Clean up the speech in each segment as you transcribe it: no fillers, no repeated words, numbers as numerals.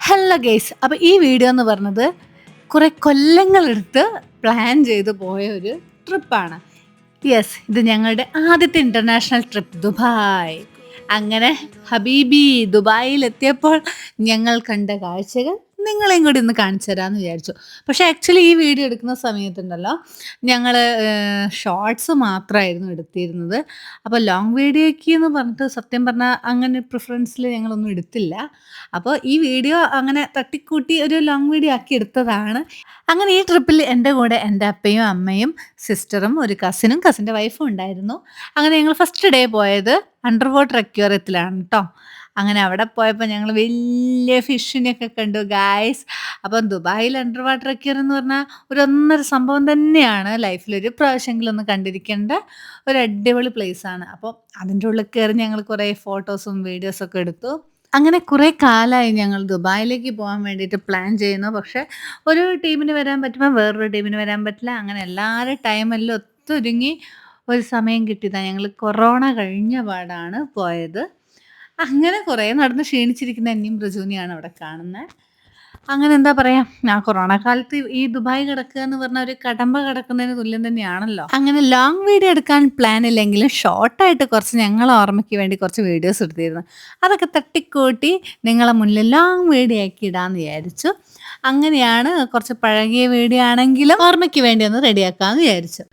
Hello guys, അപ്പോൾ ഈ video എന്ന് പറഞ്ഞത് കുറേ കൊല്ലങ്ങളെടുത്ത് പ്ലാൻ ചെയ്ത് പോയ ഒരു ട്രിപ്പാണ്. യെസ്, ഇത് ഞങ്ങളുടെ ആദ്യത്തെ ഇൻ്റർനാഷണൽ ട്രിപ്പ് ദുബായ്. അങ്ങനെ ഹബീബി ദുബായിലെത്തിയപ്പോൾ ഞങ്ങൾ കണ്ട കാഴ്ചകൾ നിങ്ങളെയും കൂടി ഒന്ന് കാണിച്ചു തരാമെന്ന് വിചാരിച്ചു. പക്ഷേ ആക്ച്വലി ഈ വീഡിയോ എടുക്കുന്ന സമയത്തുണ്ടല്ലോ, ഞങ്ങൾ ഷോർട്സ് മാത്രമായിരുന്നു എടുത്തിരുന്നത്. അപ്പോൾ ലോങ് വീഡിയോയ്ക്ക് എന്ന് പറഞ്ഞിട്ട് സത്യം പറഞ്ഞാൽ അങ്ങനെ പ്രിഫറൻസിൽ ഞങ്ങളൊന്നും എടുത്തില്ല. അപ്പോൾ ഈ വീഡിയോ അങ്ങനെ തട്ടിക്കൂട്ടി ഒരു ലോങ് വീഡിയോ ആക്കി എടുത്തതാണ്. അങ്ങനെ ഈ ട്രിപ്പിൽ എൻ്റെ കൂടെ എൻ്റെ അപ്പയും അമ്മയും സിസ്റ്ററും ഒരു കസിനും കസിൻ്റെ വൈഫും ഉണ്ടായിരുന്നു. അങ്ങനെ ഞങ്ങൾ ഫസ്റ്റ് ഡേ പോയത് അണ്ടർ വാട്ടർ അക്വേറിയത്തിലാണ് ട്ടോ. അങ്ങനെ അവിടെ പോയപ്പോൾ ഞങ്ങൾ വലിയ ഫിഷിനെയൊക്കെ കണ്ടു ഗായ്സ്. അപ്പം ദുബായിൽ അണ്ടർ വാട്ടർ അക്വേറിയം എന്ന് പറഞ്ഞാൽ ഒരു ഒന്നര സംഭവം തന്നെയാണ്. ലൈഫിൽ ഒരു പ്രാവശ്യമെങ്കിലും ഒന്ന് കണ്ടിരിക്കേണ്ട ഒരു അടിപൊളി പ്ലേസാണ്. അപ്പോൾ അതിൻ്റെ ഉള്ളിൽ കയറി ഞങ്ങൾ കുറേ ഫോട്ടോസും വീഡിയോസൊക്കെ എടുത്തു. അങ്ങനെ കുറേ കാലമായി ഞങ്ങൾ ദുബായിലേക്ക് പോകാൻ വേണ്ടിയിട്ട് പ്ലാൻ ചെയ്യുന്നു. പക്ഷേ ഒരു ടീമിന് വരാൻ പറ്റുമ്പോൾ വേറൊരു ടീമിന് വരാൻ പറ്റില്ല. അങ്ങനെ എല്ലാവരുടെ ടൈമെല്ലാം ഒത്തൊരുങ്ങി ഒരു സമയം കിട്ടിയതാണ്. ഞങ്ങൾ കൊറോണ കഴിഞ്ഞ പാടാണ് പോയത്. അങ്ങനെ കുറേ നടന്ന് ക്ഷീണിച്ചിരിക്കുന്ന എന്നെയും ബ്രജൂനെയാണ് അവിടെ കാണുന്നത്. അങ്ങനെ എന്താ പറയാ, ആ കൊറോണ കാലത്ത് ഈ ദുബായ് കിടക്കുക എന്ന് പറഞ്ഞാൽ ഒരു കടമ്പ കിടക്കുന്നതിന് തുല്യം തന്നെയാണല്ലോ. അങ്ങനെ ലോങ് വീഡിയോ എടുക്കാൻ പ്ലാൻ ഇല്ലെങ്കിലും ഷോർട്ടായിട്ട് കുറച്ച് ഞങ്ങളെ ഓർമ്മയ്ക്ക് വേണ്ടി കുറച്ച് വീഡിയോസ് എടുത്തിരുന്നു. അതൊക്കെ തട്ടിക്കൂട്ടി നിങ്ങളെ മുന്നിൽ ലോങ് വീഡിയോ ആക്കി ഇടാമെന്ന് വിചാരിച്ചു. അങ്ങനെയാണ് കുറച്ച് പഴകിയ വീഡിയോ ആണെങ്കിലും ഓർമ്മയ്ക്ക് വേണ്ടി ഒന്ന് റെഡിയാക്കാമെന്ന് വിചാരിച്ചു.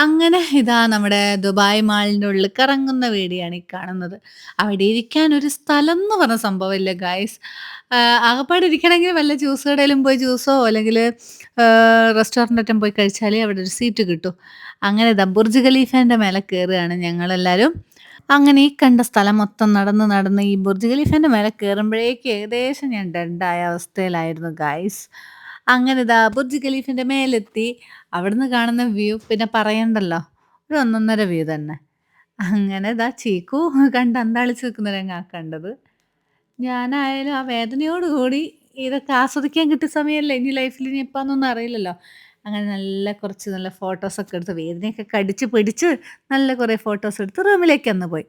അങ്ങനെ ഇതാ നമ്മുടെ ദുബായ് മാളിൻ്റെ ഉള്ളിൽ കറങ്ങുന്ന വീഡിയോ ആണ് ഈ കാണുന്നത്. അവിടെ ഇരിക്കാൻ ഒരു സ്ഥലം എന്ന് പറഞ്ഞ സംഭവമില്ല ഗായ്സ്. ആകപ്പാടെ ഇരിക്കണമെങ്കിൽ വല്ല ജ്യൂസ് കടയിലും പോയി ജ്യൂസോ അല്ലെങ്കിൽ റെസ്റ്റോറൻറ്ററ്റും പോയി കഴിച്ചാലേ അവിടെ ഒരു സീറ്റ് കിട്ടൂ. അങ്ങനെ ദാ ബുർജ് ഖലീഫേൻ്റെ മേലെ കയറുകയാണ് ഞങ്ങളെല്ലാവരും. അങ്ങനെ ഈ കണ്ട സ്ഥലം മൊത്തം നടന്ന് നടന്ന് ഈ ബുർജ് ഖലീഫേൻ്റെ മേലെ കയറുമ്പോഴേക്ക് ഏകദേശം ഞാൻ ഡെഡായ അവസ്ഥയിലായിരുന്നു ഗായ്സ്. അങ്ങനെ ഇതാ ബുർജ് ഖലീഫിൻ്റെ മേലെത്തി. അവിടുന്ന് കാണുന്ന വ്യൂ പിന്നെ പറയണ്ടല്ലോ, ഒരു ഒന്നൊന്നര വ്യൂ തന്നെ. അങ്ങനെ ഇതാ ചീക്കു കണ്ട് അന്താളിച്ച് നിൽക്കുന്ന രംഗാ കണ്ടത്. ഞാനായാലും ആ വേദനയോട് കൂടി ഇതൊക്കെ ആസ്വദിക്കാൻ കിട്ടിയ സമയമല്ലേ, ഇനി ലൈഫിൽ ഇനി എപ്പാന്നൊന്നും അറിയില്ലല്ലോ. അങ്ങനെ കുറച്ച് നല്ല ഫോട്ടോസൊക്കെ എടുത്ത് വേദനയൊക്കെ കടിച്ച് പിടിച്ച് നല്ല കുറേ ഫോട്ടോസ് എടുത്ത് റൂമിലേക്ക് അന്ന് പോയി.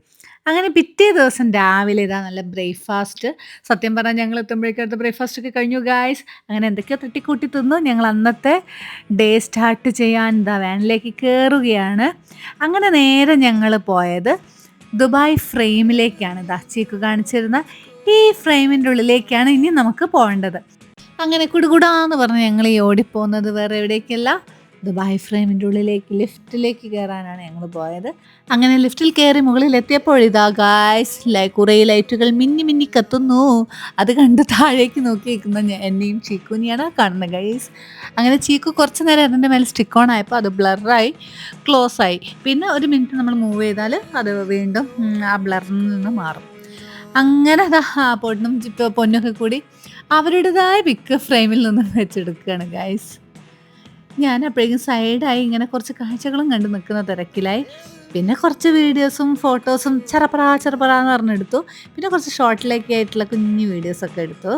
അങ്ങനെ പിറ്റേ ദിവസം രാവിലെ ഇതാ നല്ല ബ്രേക്ക്ഫാസ്റ്റ്. സത്യം പറഞ്ഞാൽ ഞങ്ങൾ എത്തുമ്പോഴേക്കും അടുത്ത ബ്രേക്ക്ഫാസ്റ്റ് ഒക്കെ കഴിഞ്ഞു ഗായ്സ്. അങ്ങനെ എന്തൊക്കെയോ തട്ടിക്കൂട്ടി തിന്നു. ഞങ്ങൾ അന്നത്തെ ഡേ സ്റ്റാർട്ട് ചെയ്യാൻ ഇതാ വാനിലേക്ക് കയറുകയാണ്. അങ്ങനെ നേരെ ഞങ്ങൾ പോയത് ദുബായ് ഫ്രെയിമിലേക്കാണ്. ഇതാ ചീക്കു കാണിച്ചിരുന്ന ഈ ഫ്രെയിമിൻ്റെ ഉള്ളിലേക്കാണ് ഇനി നമുക്ക് പോകേണ്ടത്. അങ്ങനെ കുടുകുടാന്ന് പറഞ്ഞ് ഞങ്ങൾ ഈ ഓടിപ്പോകുന്നത് വേറെ എവിടേക്കല്ല, ദുബായ് ഫ്രെയിമിൻ്റെ ഉള്ളിലേക്ക് ലിഫ്റ്റിലേക്ക് കയറാനാണ് ഞങ്ങൾ പോയത്. അങ്ങനെ ലിഫ്റ്റിൽ കയറി മുകളിലെത്തിയപ്പോൾ ഇതാ ഗായ്സ് കുറേ ലൈറ്റുകൾ മിന്നി മിന്നി കത്തുന്നു. അത് കണ്ട് താഴേക്ക് നോക്കി നിൽക്കുന്ന എന്നെയും ചീക്കുനെയാണ് കാണുന്നത് ഗൈസ്. അങ്ങനെ ചീക്കു കുറച്ച് നേരം അതിൻ്റെ മേലെ സ്റ്റിക്ക് ഓൺ ആയപ്പോൾ അത് ബ്ലറായി ക്ലോസ് ആയി. പിന്നെ ഒരു മിനിറ്റ് നമ്മൾ മൂവ് ചെയ്താൽ അത് വീണ്ടും ആ ബ്ലറിൽ നിന്ന് മാറും. അങ്ങനെ പൊന്നും പൊന്നൊക്കെ കൂടി അവരുടേതായ പിക്ക് ഫ്രെയിമിൽ നിന്ന് വെച്ചെടുക്കുകയാണ് ഗൈസ്. ഞാൻ അപ്പോഴേക്കും സൈഡായി ഇങ്ങനെ കുറച്ച് കാഴ്ചകളും കണ്ട് നിൽക്കുന്ന തിരക്കിലായി. പിന്നെ കുറച്ച് വീഡിയോസും ഫോട്ടോസും ചെറപ്പറ എന്ന് പറഞ്ഞെടുത്തു. പിന്നെ കുറച്ച് ഷോർട്ടിലേക്ക് ആയിട്ടുള്ള കുഞ്ഞു വീഡിയോസൊക്കെ എടുത്തു.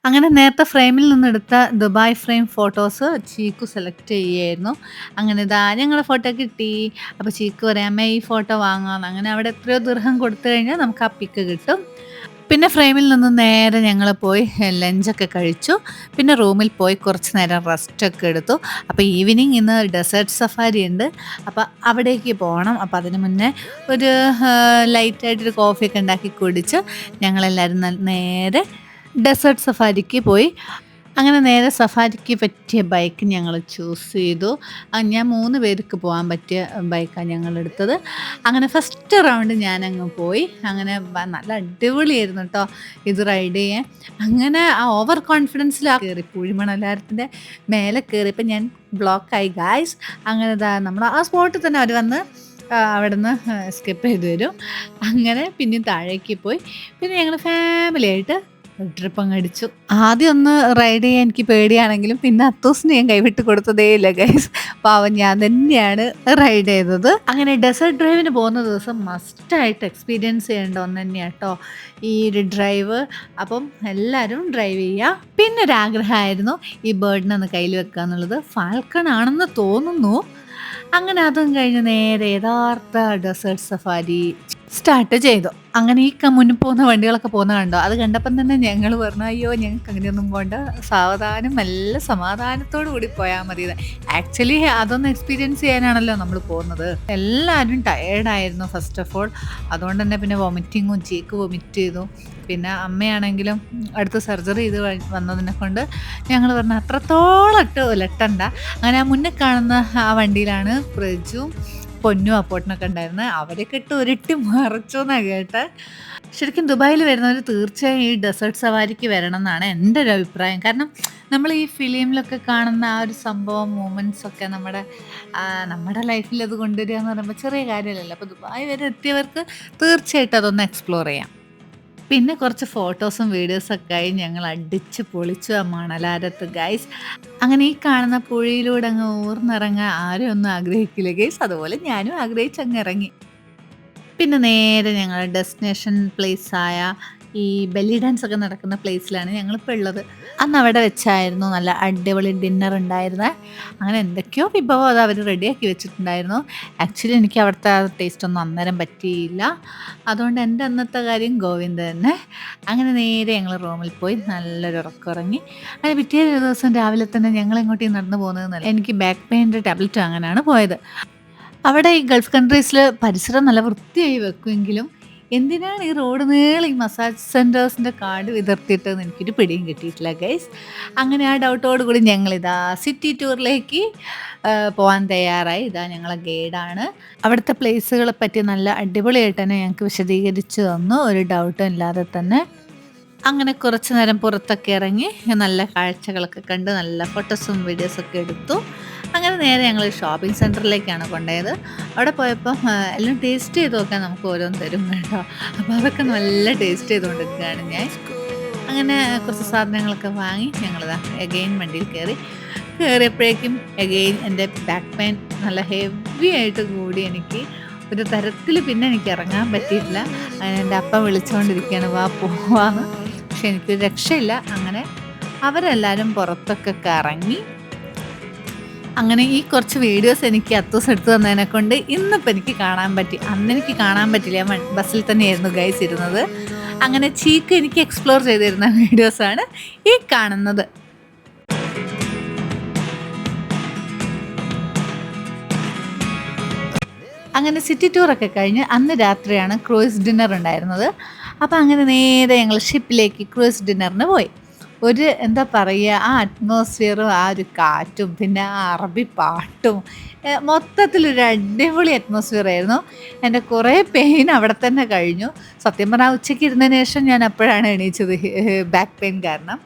അങ്ങനെ നേരത്തെ ഫ്രെയിമിൽ നിന്നെടുത്ത Dubai frame photos Cheeku select ചെയ്യുകയായിരുന്നു. അങ്ങനെ ഇതാ ഞങ്ങളുടെ ഫോട്ടോ കിട്ടി. അപ്പോൾ ചീക്കു പറയാം, അമ്മ ഈ ഫോട്ടോ വാങ്ങാമെന്ന്. അങ്ങനെ അവിടെ എത്രയോ ദിർഹം കൊടുത്തു കഴിഞ്ഞാൽ നമുക്ക് ആ പിക്ക് കിട്ടും. പിന്നെ ഫ്രെയിമിൽ നിന്ന് നേരെ ഞങ്ങൾ പോയി ലഞ്ചൊക്കെ കഴിച്ചു. പിന്നെ റൂമിൽ പോയി കുറച്ച് നേരം റെസ്റ്റൊക്കെ എടുത്തു. അപ്പോൾ ഈവനിങ് ഇന്ന് ഡെസേർട്ട് സഫാരി ഉണ്ട്. അപ്പോൾ അവിടേക്ക് പോകണം. അപ്പോൾ അതിന് മുന്നേ ഒരു ലൈറ്റായിട്ടൊരു കോഫിയൊക്കെ ഉണ്ടാക്കി കുടിച്ച് ഞങ്ങളെല്ലാവരും നേരെ ഡെസേർട്ട് സഫാരിക്ക് പോയി. അങ്ങനെ നേരെ സഫാരിക്ക് പറ്റിയ ബൈക്ക് ഞങ്ങൾ ചൂസ് ചെയ്തു. ഞാൻ 3 പേർക്ക് പോകാൻ പറ്റിയ ബൈക്കാണ് ഞങ്ങളെടുത്തത്. അങ്ങനെ ഫസ്റ്റ് റൗണ്ട് ഞാനങ്ങ് പോയി. അങ്ങനെ നല്ല അടിപൊളിയായിരുന്നു കേട്ടോ ഇത് റൈഡ് ചെയ്യാൻ. അങ്ങനെ ആ ഓവർ കോൺഫിഡൻസിലാണ് കയറി പൂഴിമണലാരത്തിൻ്റെ മേലെ കയറിയപ്പോൾ ഞാൻ ബ്ലോക്കായി ഗായ്സ്. അങ്ങനെ നമ്മൾ ആ സ്പോട്ടിൽ തന്നെ അവർ വന്ന് അവിടെ നിന്ന് സ്കിപ്പ് ചെയ്ത് വരും. അങ്ങനെ പിന്നെയും താഴേക്ക് പോയി. പിന്നെ ഞങ്ങൾ ഫാമിലിയായിട്ട് ട്രിപ്പ് അങ്ങ് അടിച്ചു. ആദ്യം ഒന്ന് റൈഡ് ചെയ്യാൻ എനിക്ക് പേടിയാണെങ്കിലും പിന്നെ അത്തൂസിന് ഞാൻ കൈവിട്ട് കൊടുത്തതേ ഇല്ല ഗൈസ്. പാവം ഞാൻ തന്നെയാണ് റൈഡ് ചെയ്തത്. അങ്ങനെ ഡെസേർട്ട് ഡ്രൈവിന് പോകുന്ന ദിവസം മസ്റ്റായിട്ട് എക്സ്പീരിയൻസ് ചെയ്യേണ്ട ഒന്ന് തന്നെയാണ് കേട്ടോ ഈ ഒരു ഡ്രൈവ്. അപ്പം എല്ലാവരും ഡ്രൈവ് ചെയ്യുക. പിന്നെ ഒരാഗ്രഹമായിരുന്നു ഈ ബേർഡിനെ ഒന്ന് കയ്യിൽ വെക്കുക എന്നുള്ളത്. ഫാൽക്കൺ ആണെന്ന് തോന്നുന്നു. അങ്ങനെ അതും കഴിഞ്ഞ് നേരെ യഥാർത്ഥ ഡെസേർട്ട് സഫാരി സ്റ്റാർട്ട് ചെയ്തു. അങ്ങനെ ഈ മുന്നിൽ പോകുന്ന വണ്ടികളൊക്കെ പോകുന്ന കണ്ടോ? അത് കണ്ടപ്പം തന്നെ ഞങ്ങൾ പറഞ്ഞു, അയ്യോ ഞങ്ങൾക്ക് അങ്ങനെയൊന്നും പോകണ്ട, സാവധാനം നല്ല സമാധാനത്തോടു കൂടി പോയാൽ മതി. ആക്ച്വലി അതൊന്ന് എക്സ്പീരിയൻസ് ചെയ്യാനാണല്ലോ നമ്മൾ പോകുന്നത്. എല്ലാവരും ടയേർഡായിരുന്നു ഫസ്റ്റ് ഓഫ് ഓൾ. അതുകൊണ്ട് തന്നെ പിന്നെ വൊമിറ്റിങ്ങും, ചീക്ക് വൊമിറ്റ് ചെയ്തു. പിന്നെ അമ്മയാണെങ്കിലും അടുത്ത് സർജറി ചെയ്ത് വന്നതിനെ കൊണ്ട് ഞങ്ങൾ പറഞ്ഞു അത്രത്തോളം ഇട്ട് ഉലട്ടണ്ട. അങ്ങനെ ആ മുന്നിൽ കാണുന്ന ആ വണ്ടിയിലാണ് പ്രജുവും പൊന്നും അപ്പോട്ടനൊക്കെ ഉണ്ടായിരുന്നത്. അവരൊക്കെ ഇട്ട് ഉരുട്ടി മറിച്ചു എന്നാണ് കേട്ടെ. ശരിക്കും ദുബായിൽ വരുന്നവർ തീർച്ചയായും ഈ ഡെസേർട്ട് സവാരിക്ക് വരണം എന്നാണ് എൻ്റെ ഒരു അഭിപ്രായം. കാരണം നമ്മൾ ഈ ഫിലിമിലൊക്കെ കാണുന്ന ആ ഒരു സംഭവം മൂമെൻറ്റ്സൊക്കെ നമ്മുടെ ലൈഫിൽ അത് കൊണ്ടുവരിക എന്ന് പറയുമ്പോൾ ചെറിയ കാര്യമല്ലല്ലോ. അപ്പോൾ ദുബായ് വരെ എത്തിയവർക്ക് തീർച്ചയായിട്ടും അതൊന്ന് എക്സ്പ്ലോർ ചെയ്യാം. പിന്നെ കുറച്ച് ഫോട്ടോസും വീഡിയോസൊക്കെ ആയി ഞങ്ങൾ അടിച്ച് പൊളിച്ചു ആ മണലാരത്ത് ഗൈസ്. അങ്ങനെ ഈ കാണുന്ന പുഴയിലൂടെ അങ്ങ് ഊർന്നിറങ്ങാൻ ആരും ഒന്നും ആഗ്രഹിക്കില്ല ഗൈസ്. അതുപോലെ ഞാനും ആഗ്രഹിച്ച് അങ്ങ് ഇറങ്ങി. പിന്നെ നേരെ ഞങ്ങളുടെ ഡെസ്റ്റിനേഷൻ പ്ലേസായ ഈ ബെല്ലി ഡാൻസ് ഒക്കെ നടക്കുന്ന പ്ലേസിലാണ് ഞങ്ങളിപ്പോൾ ഉള്ളത്. അന്ന് അവിടെ വെച്ചായിരുന്നു നല്ല അടിപൊളി ഡിന്നർ ഉണ്ടായിരുന്നത്. അങ്ങനെ എന്തൊക്കെയോ വിഭവം അത് അവർ റെഡിയാക്കി വെച്ചിട്ടുണ്ടായിരുന്നു. ആക്ച്വലി എനിക്ക് അവിടുത്തെ ആ ടേസ്റ്റ് ഒന്നും അന്നേരം പറ്റിയില്ല. അതുകൊണ്ട് എൻ്റെ അന്നത്തെ കാര്യം ഗോവിന്ദ തന്നെ. അങ്ങനെ നേരെ ഞങ്ങൾ റൂമിൽ പോയി നല്ലൊരു ഉറക്കമുറങ്ങി. അങ്ങനെ പിറ്റേ ദിവസം രാവിലെ തന്നെ ഞങ്ങൾ എങ്ങോട്ടേക്ക് നടന്നു പോകുന്നതെന്നല്ല, എനിക്ക് ബാക്ക് പെയിൻ്റെ ടാബ്ലറ്റ് അങ്ങനെയാണ് പോയത്. അവിടെ ഈ ഗൾഫ് കൺട്രീസിൽ പരിസരം നല്ല വൃത്തിയായി വെക്കുമെങ്കിലും എന്തിനാണ് ഈ റോഡ് നീളം ഈ മസാജ് സെൻറ്റേഴ്സിൻ്റെ കാർഡ് വിതർത്തിയിട്ടെന്ന് എനിക്കൊരു പിടിയും കിട്ടിയിട്ടില്ല ഗൈസ്. അങ്ങനെ ആ ഡൗട്ടോട് കൂടി ഞങ്ങളിതാ സിറ്റി ടൂറിലേക്ക് പോകാൻ തയ്യാറായി. ഇതാ ഞങ്ങളെ ഗൈഡാണ്. അവിടുത്തെ പ്ലേസുകളെ പറ്റി നല്ല അടിപൊളിയായിട്ട് തന്നെ ഞങ്ങൾക്ക് വിശദീകരിച്ച് തന്നു, ഒരു ഡൗട്ടും ഇല്ലാതെ തന്നെ. അങ്ങനെ കുറച്ച് നേരം പുറത്തൊക്കെ ഇറങ്ങി നല്ല കാഴ്ചകളൊക്കെ കണ്ട് നല്ല ഫോട്ടോസും വീഡിയോസൊക്കെ എടുത്തു. അങ്ങനെ നേരെ ഞങ്ങൾ ഷോപ്പിംഗ് സെൻറ്ററിലേക്കാണ് കൊണ്ടുപോയത്. അവിടെ പോയപ്പം എല്ലാം ടേസ്റ്റ് ചെയ്ത് നോക്കാൻ നമുക്ക് ഓരോന്ന് തരും കേട്ടോ. അപ്പോൾ അതൊക്കെ നല്ല ടേസ്റ്റ് ചെയ്തുകൊണ്ടിരിക്കുകയാണ് ഞാൻ. അങ്ങനെ കുറച്ച് സാധനങ്ങളൊക്കെ വാങ്ങി ഞങ്ങളിതാ എഗെയിൻ വണ്ടിയിൽ കയറിയപ്പോഴേക്കും എഗെയിൻ എൻ്റെ ബാക്ക് പെയിൻ നല്ല ഹെവി ആയിട്ട് കൂടി. എനിക്ക് ഒരു തരത്തിൽ പിന്നെ എനിക്ക് ഇറങ്ങാൻ പറ്റിയിട്ടില്ല. അങ്ങനെ എൻ്റെ അപ്പ വിളിച്ചുകൊണ്ടിരിക്കുകയാണ്, വാ പോവാന്ന്. പക്ഷെ എനിക്കൊരു രക്ഷയില്ല. അങ്ങനെ അവരെല്ലാവരും പുറത്തൊക്കെ കറങ്ങി. അങ്ങനെ ഈ കുറച്ച് വീഡിയോസ് എനിക്ക് അത്തൂസ് എടുത്തു തന്നതിനെ കൊണ്ട് ഇന്നിപ്പോൾ എനിക്ക് കാണാൻ പറ്റി. അന്ന് എനിക്ക് കാണാൻ പറ്റില്ല, ഞാൻ ബസ്സിൽ തന്നെയായിരുന്നു ഗൈസ് ഇരുന്നത്. അങ്ങനെ ചീക്ക് എനിക്ക് എക്സ്പ്ലോർ ചെയ്തിരുന്ന വീഡിയോസാണ് ഈ കാണുന്നത്. അങ്ങനെ സിറ്റി ടൂറൊക്കെ കഴിഞ്ഞ് അന്ന് രാത്രിയാണ് ക്രൂയിസ് ഡിന്നർ ഉണ്ടായിരുന്നത്. അപ്പോൾ അങ്ങനെ നേരെ ഞങ്ങൾ ഷിപ്പിലേക്ക് ക്രൂയിസ് ഡിന്നറിന് പോയി. ഒരു എന്താ പറയുക, ആ അറ്റ്മോസ്ഫിയറും ആ ഒരു കാറ്റും പിന്നെ ആ അറബി പാട്ടും മൊത്തത്തിലൊരു അടിപൊളി അറ്റ്മോസ്ഫിയർ ആയിരുന്നു. എൻ്റെ കുറേ പെയിൻ അവിടെ തന്നെ കഴിഞ്ഞു. സത്യം പറഞ്ഞാൽ ഉച്ചയ്ക്ക് ഇരുന്നതിന് ശേഷം ഞാൻ അപ്പോഴാണ് എണീച്ചത് ബാക്ക് പെയിൻ കാരണം.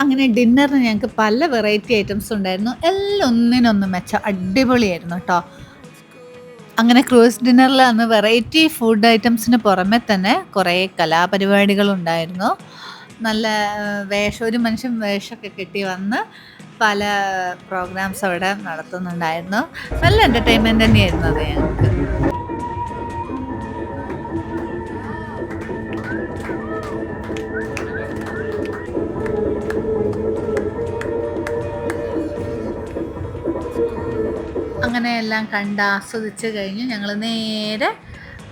അങ്ങനെ ഡിന്നറിന് ഞങ്ങൾക്ക് പല വെറൈറ്റി ഐറ്റംസ് ഉണ്ടായിരുന്നു. എല്ലാം ഒന്നിനൊന്ന് മെച്ചം അടിപൊളിയായിരുന്നു കേട്ടോ. അങ്ങനെ ക്രൂയിസ് ഡിന്നറിൽ അന്ന് വെറൈറ്റി ഫുഡ് ഐറ്റംസിന് പുറമെ തന്നെ കുറേ കലാപരിപാടികളുണ്ടായിരുന്നു. നല്ല ഒരു മനുഷ്യൻ വേഷമൊക്കെ കെട്ടി വന്ന് പല പ്രോഗ്രാംസ് അവിടെ നടത്തുന്നുണ്ടായിരുന്നു. നല്ല എൻ്റർടൈൻമെൻറ്റ് തന്നെയായിരുന്നു അത് ഞങ്ങൾക്ക്. അങ്ങനെ എല്ലാം കണ്ട് ആസ്വദിച്ച് കഴിഞ്ഞ് ഞങ്ങൾ നേരെ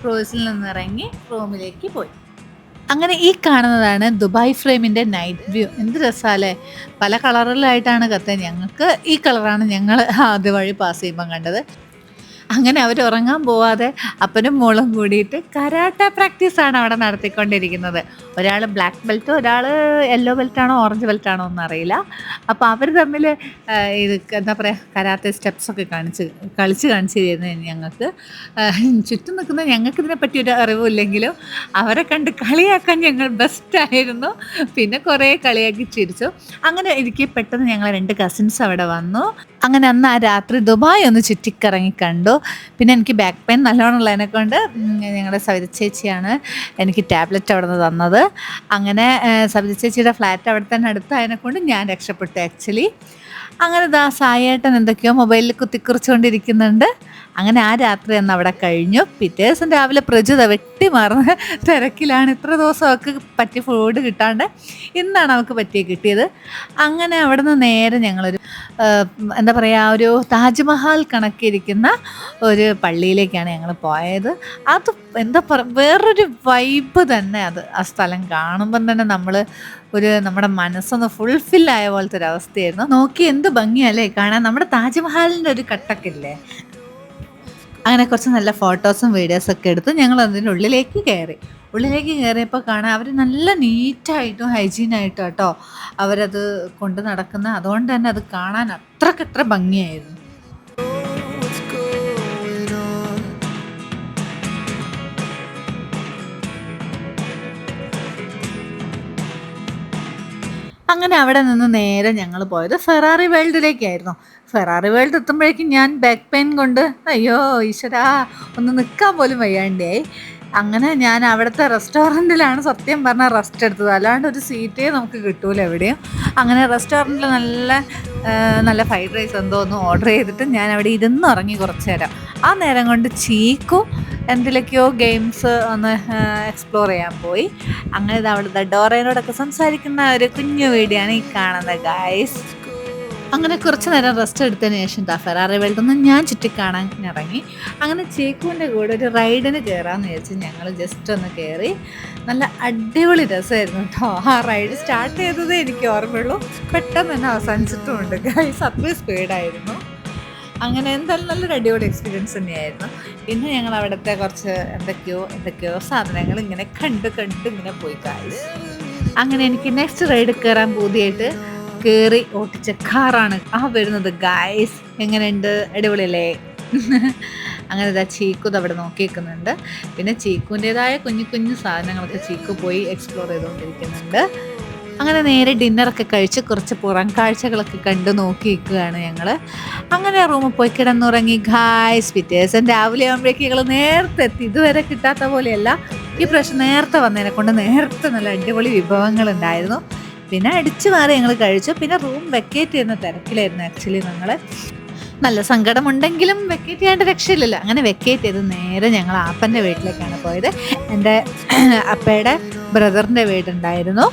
ക്രൂസിൽ നിന്നിറങ്ങി റൂമിലേക്ക് പോയി. അങ്ങനെ ഈ കാണുന്നതാണ് ദുബായ് ഫ്രെയിമിൻ്റെ നൈറ്റ് വ്യൂ. എന്ത് രസമല്ലേ, പല കളറിലായിട്ടാണ് കത്തുന്നത്. ഞങ്ങൾക്ക് ഈ കളറാണ് ഞങ്ങൾ ആദ്യ വഴി പാസ് ചെയ്യുമ്പം കണ്ടത്. അങ്ങനെ അവർ ഉറങ്ങാൻ പോവാതെ അപ്പനും മോളും കൂടിയിട്ട് കരാട്ട പ്രാക്ടീസാണ് അവിടെ നടത്തിക്കൊണ്ടിരിക്കുന്നത്. ഒരാൾ ബ്ലാക്ക് ബെൽറ്റ്, ഒരാൾ യെല്ലോ ബെൽറ്റാണോ ഓറഞ്ച് ബെൽറ്റാണോ ഒന്നും അറിയില്ല. അപ്പോൾ അവർ തമ്മിൽ ഇത് എന്താ പറയുക കരാത്തെ സ്റ്റെപ്സൊക്കെ കളിച്ച് കാണിച്ച് തരുന്നത് ഞങ്ങൾക്ക്. ചുറ്റും നിൽക്കുന്ന ഞങ്ങൾക്ക് ഇതിനെപ്പറ്റി ഒരു അറിവില്ലെങ്കിലും അവരെ കണ്ട് കളിയാക്കാൻ ഞങ്ങൾ ബെസ്റ്റായിരുന്നു. പിന്നെ കുറേ കളിയാക്കി ചിരിച്ചു. അങ്ങനെ എനിക്ക് പെട്ടെന്ന് ഞങ്ങൾ 2 കസിൻസ് അവിടെ വന്നു. അങ്ങനെ അന്ന് ആ രാത്രി ദുബായ് ഒന്ന് ചുറ്റിക്കറങ്ങി കണ്ടു. പിന്നെ എനിക്ക് ബാക്ക് പെയിൻ നല്ലോണം ഉള്ളതിനെ കൊണ്ട് ഞങ്ങളുടെ സവിത ചേച്ചിയാണ് എനിക്ക് ടാബ്ലറ്റ് അവിടെ നിന്ന് തന്നത്. അങ്ങനെ സവിത ചേച്ചിയുടെ ഫ്ലാറ്റ് അവിടെ തന്നെ അടുത്തായതിനെ കൊണ്ട് ഞാൻ രക്ഷപ്പെട്ടു ആക്ച്വലി. അങ്ങനെ സായേട്ടൻ എന്തൊക്കെയോ മൊബൈലിൽ കുത്തിക്കുറിച്ചുകൊണ്ടിരിക്കുന്നുണ്ട്. അങ്ങനെ ആ രാത്രി അന്ന് അവിടെ കഴിഞ്ഞു. പിറ്റേ ദിവസം രാവിലെ പ്രജുത വെട്ടി മാറുന്ന തിരക്കിലാണ്. ഇത്ര ദിവസം അവൾക്ക് പറ്റിയ ഫുഡ് കിട്ടാണ്ട് ഇന്നാണ് അവൾക്ക് പറ്റിയ കിട്ടിയത്. അങ്ങനെ അവിടെ നിന്ന് നേരെ ഞങ്ങളൊരു എന്താ പറയുക, ഒരു താജ്മഹൽ കണക്കിരിക്കുന്ന ഒരു പള്ളിയിലേക്കാണ് ഞങ്ങൾ പോയത്. അത് എന്താ പറയുക, വേറൊരു വൈബ് തന്നെ അത്. ആ സ്ഥലം കാണുമ്പം തന്നെ നമ്മുടെ മനസ്സൊന്ന് ഫുൾഫില്ലായ പോലത്തെ ഒരു അവസ്ഥയായിരുന്നു. നോക്കി എന്ത് ഭംഗിയല്ലേ കാണാൻ. നമ്മുടെ താജ്മഹലിൻ്റെ ഒരു കട്ടക്കില്ലേ, അങ്ങനെ കുറച്ച് നല്ല ഫോട്ടോസും വീഡിയോസൊക്കെ എടുത്ത് ഞങ്ങൾ അതിൻ്റെ ഉള്ളിലേക്ക് കയറിയപ്പോൾ കാണാൻ അവർ നല്ല നീറ്റായിട്ടും ഹൈജീനായിട്ടും കേട്ടോ അവരത് കൊണ്ട് നടക്കുന്നത്. അതുകൊണ്ട് തന്നെ അത് കാണാൻ അത്രക്കത്ര ഭംഗിയായിരുന്നു. അങ്ങനെ അവിടെ നിന്ന് നേരെ ഞങ്ങൾ പോയത് ഫെറാറി വേൾഡിലേക്കായിരുന്നു. ഫെറാറി വേൾഡ് എത്തുമ്പോഴേക്കും ഞാൻ ബാക്ക് പെയിൻ കൊണ്ട് അയ്യോ ഈശ്വരാ ഒന്ന് നിൽക്കാൻ പോലും വയ്യാണ്ടായി. അങ്ങനെ ഞാൻ അവിടുത്തെ റെസ്റ്റോറൻറ്റിലാണ് സത്യം പറഞ്ഞാൽ റെസ്റ്റ് എടുത്തത്. അല്ലാണ്ട് ഒരു സീറ്റേ നമുക്ക് കിട്ടൂല എവിടെയും. അങ്ങനെ റെസ്റ്റോറൻറ്റിൽ നല്ല ഫ്രൈഡ് റൈസ് എന്തോ ഒന്ന് ഓർഡർ ചെയ്തിട്ട് ഞാൻ അവിടെ ഇരുന്നുറങ്ങി കുറച്ച് നേരം. ആ നേരം കൊണ്ട് ചീക്കു എന്തിലൊക്കെയോ ഗെയിംസ് ഒന്ന് എക്സ്പ്ലോർ ചെയ്യാൻ പോയി. അങ്ങനെ ഇത് അവിടുത്തെ ഡോറേനോടൊക്കെ സംസാരിക്കുന്ന ഒരു കുഞ്ഞു വീഡിയോ ആണ് ഈ കാണുന്നത് ഗൈസ്. അങ്ങനെ കുറച്ച് നേരം റെസ്റ്റ് എടുത്തതിന് ശേഷം ഫെറാറി വേൾഡൊന്നും ഞാൻ ചുറ്റിക്കാണാൻ ഇറങ്ങി. അങ്ങനെ ചേക്കുവിൻ്റെ കൂടെ ഒരു റൈഡിന് കയറാമെന്ന് വിചാരിച്ച് ഞങ്ങൾ ജസ്റ്റ് ഒന്ന് കയറി. നല്ല അടിപൊളി രസമായിരുന്നു കേട്ടോ. ആ റൈഡ് സ്റ്റാർട്ട് ചെയ്തതേ എനിക്ക് ഓർമ്മയുള്ളൂ, പെട്ടെന്ന് തന്നെ അവസാനിച്ചിട്ടുമുണ്ട് ഗൈസ്. അത്രയും സ്പീഡായിരുന്നു. അങ്ങനെ എന്തായാലും നല്ലൊരു അടിപൊളി എക്സ്പീരിയൻസ് തന്നെയായിരുന്നു. പിന്നെ ഞങ്ങൾ അവിടുത്തെ കുറച്ച് എന്തൊക്കെയോ സാധനങ്ങൾ ഇങ്ങനെ കണ്ട് ഇങ്ങനെ പോയി ഗൈസ്. അങ്ങനെ എനിക്ക് നെക്സ്റ്റ് റൈഡ് കയറാൻ പൂതിയായിട്ട് കയറി ഓട്ടിച്ച കാറാണ് വരുന്നത് ഗൈസ്. എങ്ങനെയുണ്ട്, അടിപൊളിയല്ലേ? അങ്ങനെ ഇതാ ചീക്കു അവിടെ നോക്കിയിരിക്കുന്നുണ്ട്. പിന്നെ ചീക്കുവിൻ്റെതായ കുഞ്ഞു സാധനങ്ങളൊക്കെ ചീക്കു പോയി എക്സ്പ്ലോർ ചെയ്തുകൊണ്ടിരിക്കുന്നുണ്ട്. അങ്ങനെ നേരെ ഡിന്നറൊക്കെ കഴിച്ച് കുറച്ച് പുറം കാഴ്ചകളൊക്കെ കണ്ട് നോക്കിയിരിക്കുകയാണ് ഞങ്ങൾ. അങ്ങനെ റൂമിൽ പോയി കിടന്നുറങ്ങി ഗായ്സ്. പിറ്റേ ദിവസം രാവിലെ ആകുമ്പോഴേക്കും ഞങ്ങൾ നേരത്തെ എത്തി. ഇതുവരെ കിട്ടാത്ത പോലെയല്ല, ഈ പ്രാവശ്യം നേരത്തെ വന്നതിനെ കൊണ്ട് നേരത്തെ നല്ല അടിപൊളി വിഭവങ്ങളുണ്ടായിരുന്നു. പിന്നെ അടിച്ചു മാറി ഞങ്ങൾ കഴിച്ചു. പിന്നെ റൂം വെക്കേറ്റ് ചെയ്യുന്ന തിരക്കിലായിരുന്നു ആക്ച്വലി ഞങ്ങൾ. നല്ല സങ്കടമുണ്ടെങ്കിലും വെക്കേറ്റ് ചെയ്യാണ്ട് രക്ഷയില്ലല്ലോ. അങ്ങനെ വെക്കേറ്റ് ചെയ്ത് നേരെ ഞങ്ങൾ ആപ്പൻ്റെ വീട്ടിലേക്കാണ് പോയത്. എൻ്റെ അപ്പയുടെ ബ്രദറിൻ്റെ വീടുണ്ടായിരുന്നു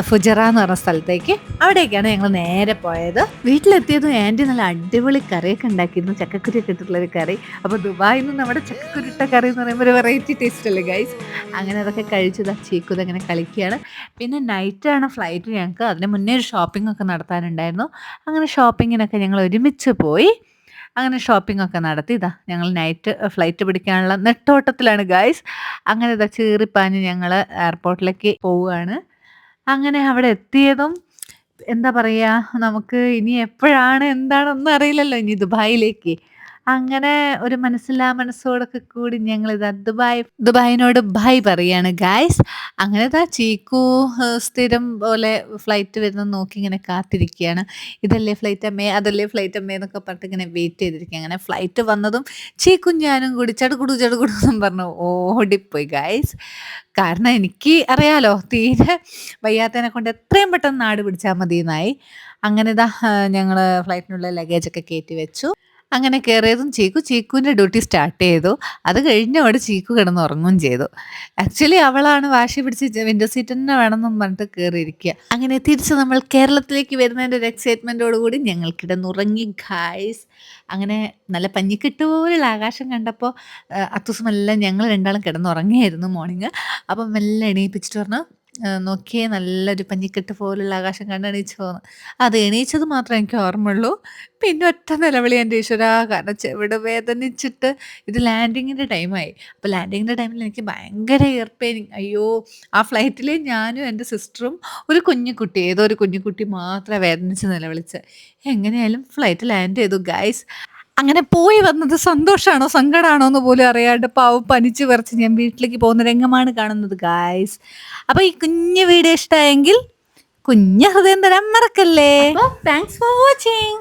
ഫുജറ എന്ന് പറഞ്ഞ സ്ഥലത്തേക്ക്. അവിടേക്കാണ് ഞങ്ങൾ നേരെ പോയത്. വീട്ടിലെത്തിയതും ആൻറ്റി നല്ല അടിപൊളി കറിയൊക്കെ ഉണ്ടാക്കിയിരുന്നു, ചക്കക്കുരിയൊക്കെ ഇട്ടിട്ടുള്ളൊരു കറി. അപ്പോൾ ദുബായിൽ നിന്ന് നമ്മുടെ ചക്കക്കുരിട്ട കറി എന്ന് പറയുമ്പോൾ ഒരു വെറൈറ്റി ടേസ്റ്റ് അല്ലേ ഗൈസ്. അങ്ങനെ അതൊക്കെ കഴിച്ചത് ചീക്കുത് അങ്ങനെ കളിക്കുകയാണ്. പിന്നെ നൈറ്റാണ് ഫ്ലൈറ്റ് ഞങ്ങൾക്ക്. അതിന് മുന്നേ ഒരു ഷോപ്പിംഗ് ഒക്കെ നടത്താനുണ്ടായിരുന്നു. അങ്ങനെ ഷോപ്പിങ്ങിനൊക്കെ ഞങ്ങൾ ഒരുമിച്ച് പോയി. അങ്ങനെ ഷോപ്പിംഗ് ഒക്കെ നടത്തി ഞങ്ങൾ നൈറ്റ് ഫ്ലൈറ്റ് പിടിക്കാനുള്ള നെട്ടോട്ടത്തിലാണ് ഗൈസ്. അങ്ങനെ ചീറിപ്പാഞ്ഞ് ഞങ്ങൾ എയർപോർട്ടിലേക്ക് പോവുകയാണ്. അങ്ങനെ അവിടെ എത്തിയതും എന്താ പറയുക, നമുക്ക് ഇനി എപ്പോഴാണ് എന്താണെന്നൊന്നും അറിയില്ലല്ലോ ഇനി ദുബായിലേക്ക്. അങ്ങനെ ഒരു മനസ്സോടൊക്കെ കൂടി ഞങ്ങളിതാ ദുബായിനോട് ബൈ പറയാണ് ഗായ്സ്. അങ്ങനെ ചീക്കു സ്ഥിരം പോലെ ഫ്ലൈറ്റ് വരുന്നത് നോക്കി ഇങ്ങനെ കാത്തിരിക്കുകയാണ്. ഇതല്ലേ ഫ്ലൈറ്റ് അമ്മേ, അതല്ലേ ഫ്ലൈറ്റ് അമ്മേ എന്നൊക്കെ പറഞ്ഞിട്ട് ഇങ്ങനെ വെയിറ്റ് ചെയ്തിരിക്കുക. അങ്ങനെ ഫ്ലൈറ്റ് വന്നതും ചീക്കും ഞാനും കൂടി ചടുകുടു എന്നും പറഞ്ഞു ഓടിപ്പോയി ഗായ്സ്. കാരണം എനിക്ക് അറിയാലോ തീരെ വയ്യാത്തതിനെ കൊണ്ട് എത്രയും പെട്ടെന്ന് നാട് പിടിച്ചാൽ മതി എന്നായി. അങ്ങനെ ഞങ്ങൾ ഫ്ലൈറ്റിനുള്ള ലഗേജൊക്കെ കയറ്റി വെച്ചു. അങ്ങനെ കയറിയതും ചീക്കുവിൻ്റെ ഡ്യൂട്ടി സ്റ്റാർട്ട് ചെയ്തു. അത് കഴിഞ്ഞോടെ ചീക്കു കിടന്ന് ഉറങ്ങുകയും ചെയ്തു. ആക്ച്വലി അവളാണ് വാശി പിടിച്ച് വിൻഡോ സീറ്റ് തന്നെ വേണമെന്നും പറഞ്ഞിട്ട് കയറിയിരിക്കുക. അങ്ങനെ തിരിച്ച് നമ്മൾ കേരളത്തിലേക്ക് വരുന്നതിൻ്റെ ഒരു എക്സൈറ്റ്മെൻറ്റോട് കൂടി ഞങ്ങൾ കിടന്നുറങ്ങി ഗായ്സ്. അങ്ങനെ നല്ല പഞ്ഞിക്കെട്ട് പോലുള്ള ആകാശം കണ്ടപ്പോൾ അത്തൂസമെല്ലാം ഞങ്ങൾ രണ്ടാളും കിടന്നുറങ്ങിയായിരുന്നു മോർണിംഗ്. അപ്പം മെല്ലെ എണീപ്പിച്ചിട്ട് പറഞ്ഞു, നോക്കിയേ നല്ലൊരു പഞ്ഞിക്കെട്ട് പോലുള്ള ആകാശം കണ്ട് എണീച്ചു പോകുന്നു. അത് എണീച്ചത് മാത്രമേ എനിക്ക് ഓർമ്മയുള്ളൂ. പിന്നെ ഒറ്റ നിലവിളി എൻ്റെ ഈശ്വരാ. കാരണം ചെവിട് വേദനിച്ചിട്ട് ഇത് ലാൻഡിങ്ങിൻ്റെ ടൈമായി. അപ്പോൾ ലാൻഡിങ്ങിൻ്റെ ടൈമിൽ എനിക്ക് ഭയങ്കര ഇയർ പെയിനിങ്. അയ്യോ, ആ ഫ്ലൈറ്റിൽ ഞാനും എൻ്റെ സിസ്റ്ററും ഒരു കുഞ്ഞിക്കുട്ടി, ഏതോ ഒരു കുഞ്ഞിക്കുട്ടി മാത്രമേ വേദനിച്ച് നിലവിളിച്ച്. എങ്ങനെയായാലും ഫ്ലൈറ്റ് ലാൻഡ് ചെയ്തു ഗൈസ്. അങ്ങനെ പോയി വന്നത് സന്തോഷമാണോ സങ്കടമാണോ എന്ന് പോലും അറിയാണ്ട് പാവം പനിച്ച് വിറച്ച് ഞാൻ വീട്ടിലേക്ക് പോകുന്ന രംഗമാണ് കാണുന്നത് ഗായ്സ്. അപ്പോൾ ഈ കുഞ്ഞു വീഡിയോ ഇഷ്ടമായെങ്കിൽ കുഞ്ഞു ഹൃദയം തരാൻ മറക്കല്ലേ. Thanks for watching.